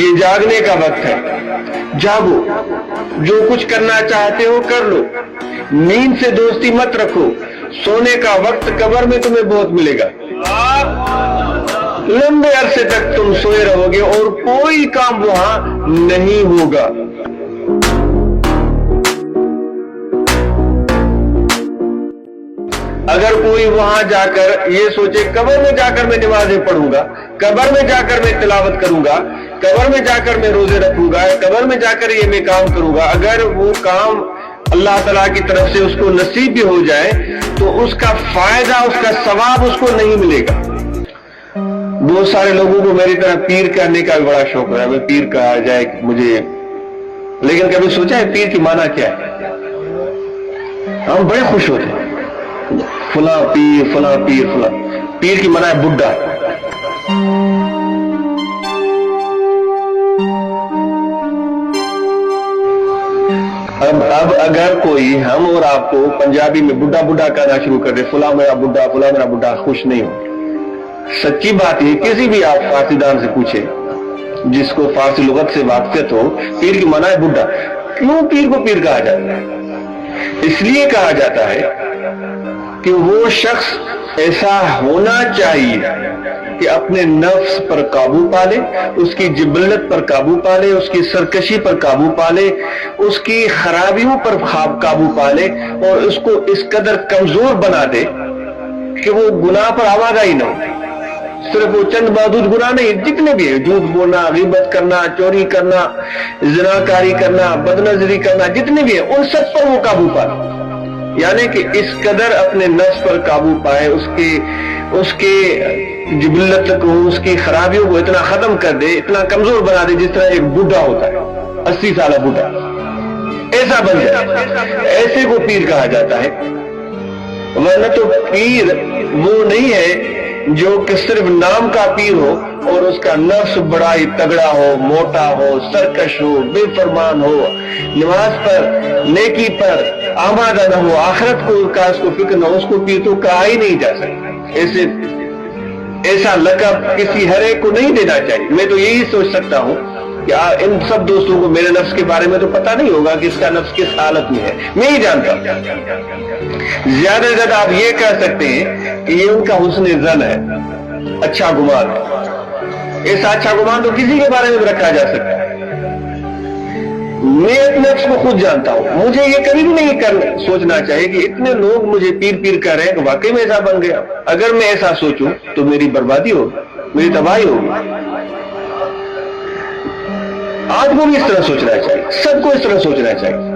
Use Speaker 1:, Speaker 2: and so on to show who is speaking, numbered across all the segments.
Speaker 1: یہ جاگنے کا وقت ہے، جاگو، جو کچھ کرنا چاہتے ہو کر لو، نیند سے دوستی مت رکھو، سونے کا وقت قبر میں تمہیں بہت ملے گا، لمبے عرصے تک تم سوئے رہو گے اور کوئی کام وہاں نہیں ہوگا۔ اگر کوئی وہاں جا کر یہ سوچے قبر میں جا کر میں نمازیں پڑھوں گا، قبر میں جا کر میں تلاوت کروں گا، قبر میں جا کر میں روزے رکھوں گا، قبر میں جا کر یہ میں کام کروں گا، اگر وہ کام اللہ تعالیٰ کی طرف سے اس کو نصیب بھی ہو جائے تو اس کا فائدہ، اس کا ثواب اس کو نہیں ملے گا۔ بہت سارے لوگوں کو میری طرح پیر کرنے کا بھی بڑا شوق ہے، میں پیر کہا جائے مجھے، لیکن کبھی سوچا ہے پیر کی معنی کیا ہے؟ ہم بڑے خوش ہوتے ہیں، فلاں پیر فلاں پیر فلاں، پیر کی معنی ہے بڈھا۔ اب اگر کوئی ہم اور آپ کو پنجابی میں بڈھا بڈھا کہنا شروع کر دے، فلاں میرا بڈھا فلاں میرا بڈھا، خوش نہیں ہو۔ سچی بات ہے، کسی بھی آپ فارسی دان سے پوچھے جس کو فارسی لغت سے واقفیت ہو، پیر کی معنی ہے بڈھا۔ کیوں پیر کو پیر کہا جاتا ہے؟ اس لیے کہا جاتا ہے کہ وہ شخص ایسا ہونا چاہیے کہ اپنے نفس پر قابو پالے، اس کی جبلت پر قابو پالے، اس کی سرکشی پر قابو پالے، اس کی خرابیوں پر قابو پالے، اور اس کو اس قدر کمزور بنا دے کہ وہ گناہ پر آوازہ ہی نہ ہو۔ صرف وہ چند محدود گناہ نہیں، جتنے بھی ہیں، جھوٹ بولنا، غیبت کرنا، چوری کرنا، زناکاری کرنا، بدنظری کرنا، جتنے بھی ہیں ان سب پر وہ قابو پائے، یعنی کہ اس قدر اپنے نفس پر قابو پائے، اس کے جبلت کو، اس کی خرابیوں کو اتنا ختم کر دے، اتنا کمزور بنا دے، جس طرح ایک بڈھا ہوتا ہے، 80 سالہ بڈھا، ایسا بن جائے، ایسے کو پیر کہا جاتا ہے۔ ورنہ تو پیر وہ نہیں ہے جو کہ صرف نام کا پیر ہو اور اس کا نفس بڑا ہی تگڑا ہو، موٹا ہو، سرکش ہو، بے فرمان ہو، نماز پر، نیکی پر آمادہ نہ ہو، آخرت کو کا اس کو فکر نہ ہو، اس کو پیر تو کہا ہی نہیں جا سکتا۔ ایسا لقب کسی ہر ایک کو نہیں دینا چاہیے۔ میں تو یہی سوچ سکتا ہوں کہ ان سب دوستوں کو میرے نفس کے بارے میں تو پتہ نہیں ہوگا کہ اس کا نفس کس حالت میں ہے، میں ہی جانتا ہوں۔ زیادہ سے زیادہ آپ یہ کہہ سکتے ہیں کہ یہ ان کا حسن ظن ہے، اچھا گمان ہے۔ ایسا اچھا گمان تو کسی کے بارے میں بھی رکھا جا سکتا ہے۔ میں اپنے نفس کو خود جانتا ہوں، مجھے یہ کبھی بھی نہیں سوچنا چاہیے کہ اتنے لوگ مجھے پیر پیر کہہ رہے ہیں کہ واقعی میں ایسا بن گیا۔ اگر میں ایسا سوچوں تو میری بربادی ہوگی، میری تباہی ہوگی۔ آج کو بھی اس طرح سوچنا چاہیے، سب کو اس طرح سوچنا چاہیے۔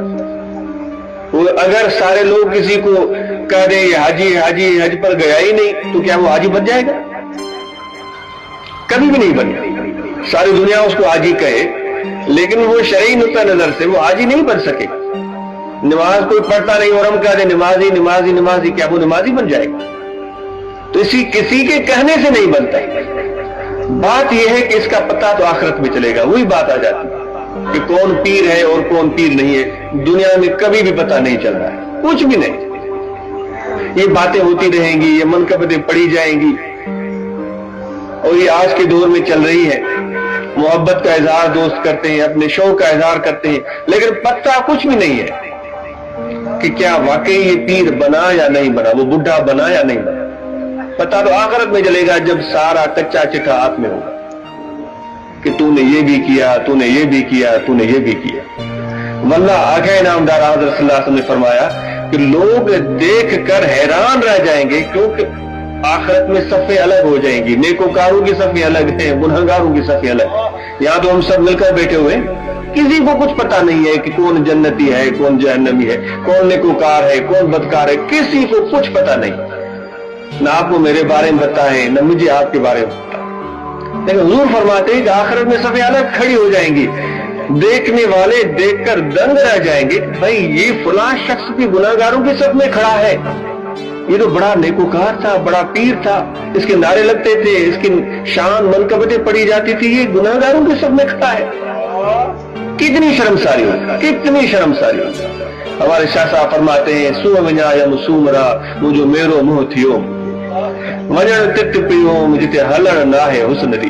Speaker 1: اگر سارے لوگ کسی کو کہہ دیں یہ حاجی حج پر گیا ہی نہیں تو کیا وہ حاجی بن جائے گا؟ کبھی بھی نہیں بنے۔ ساری دنیا اس کو حاجی کہے لیکن وہ شرعی نقطہ نظر سے وہ حاجی نہیں بن سکے۔ نماز کوئی پڑھتا نہیں اور ہم کہہ دیں نمازی نمازی نمازی، کیا وہ نمازی بن جائے گا؟ تو کسی کے کہنے سے نہیں بنتا۔ بات یہ ہے کہ اس کا پتہ تو آخرت میں چلے گا، وہی بات آ جاتی ہے کہ کون پیر ہے اور کون پیر نہیں ہے۔ دنیا میں کبھی بھی پتہ نہیں چل رہا ہے، کچھ بھی نہیں۔ یہ باتیں ہوتی رہیں گی، یہ منقبتیں پڑھی جائیں گی، اور یہ آج کے دور میں چل رہی ہے۔ محبت کا اظہار دوست کرتے ہیں، اپنے شوق کا اظہار کرتے ہیں، لیکن پتہ کچھ بھی نہیں ہے کہ کیا واقعی یہ پیر بنا یا نہیں بنا، وہ بڈھا بنا یا نہیں بنا۔ پتہ تو آخرت میں چلے گا جب سارا کچا چٹھا ہاتھ میں ہوگا کہ تو نے یہ بھی کیا، تو نے یہ بھی کیا، تو نے یہ بھی کیا۔ ورنہ آقا انعامدار حضرت صلی اللہ علیہ وسلم نے فرمایا کہ لوگ دیکھ کر حیران رہ جائیں گے، کیونکہ آخرت میں صفیں الگ ہو جائیں گی، نیکوکاروں کی صفیں الگ ہیں، گنہگاروں کی صفیں الگ ہیں۔ یہاں تو ہم سب مل کر بیٹھے ہوئے، کسی کو کچھ پتہ نہیں ہے کہ کون جنتی ہے، کون جہنمی ہے، کون نیکوکار ہے، کون بدکار ہے، کسی کو کچھ پتہ نہیں۔ نہ آپ کو میرے بارے میں پتہ ہے، نہ مجھے آپ کے بارے میں پتہ ہے۔ لیکن حضور فرماتے ہیں کہ آخرت میں صفیں الگ کھڑی ہو جائیں گی، دیکھنے والے دیکھ کر دنگ رہ جائیں گے، بھائی یہ فلاں شخص بھی گناہگاروں کی صف میں کھڑا ہے، یہ تو بڑا نیکوکار تھا، بڑا پیر تھا، اس کے نعرے لگتے تھے، اس کی شان منقبتیں پڑھی جاتی تھی، یہ گناہگاروں کی صف میں کھڑا ہے۔ کتنی شرمساری ہو، کتنی شرمساری ہو۔ ہمارے شاہ صاحب فرماتے ہیں سو ونجا یا مسومرا مجھو میرو منہ تھیو وجن تک پیو مجھتے ہلن نہ ہے حسن دی۔